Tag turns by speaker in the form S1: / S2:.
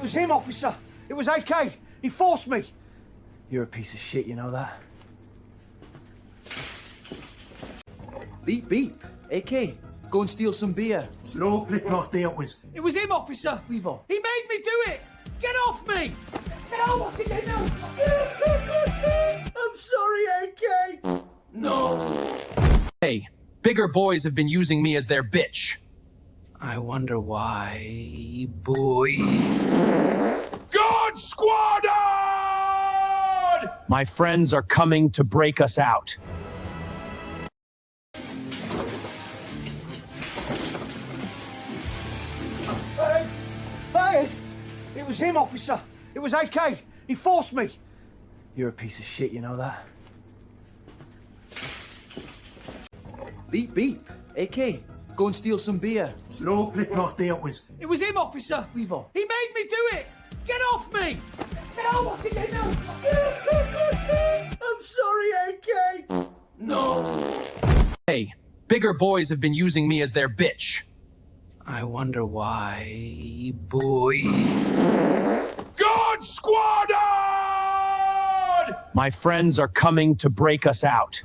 S1: was him, officer. It was AK. He forced me. You're a piece of shit, you know that?
S2: Beep, beep. AK, go and steal some beer.
S1: No, riposte it was. It was him, officer.
S2: Weaver.
S1: He made me do it. Get off me. Get off me. I'm sorry, AK. No.
S3: Hey, bigger boys have been using me as their bitch.
S1: I wonder why, boy.
S3: God Squadron! My friends are coming to break us out.
S1: Hey! It was him, officer. It was AK. He forced me. You're a piece of shit, you know that?
S2: Beep, beep. AK, go and steal some beer.
S1: No, riposte it was. It was him, officer.
S2: Weaver.
S1: He made me do it. Get off me. Get off me. I'm sorry, AK. No.
S3: Hey, bigger boys have been using me as their bitch.
S1: I wonder why, boy.
S3: God Squadron! My friends are coming to break us out.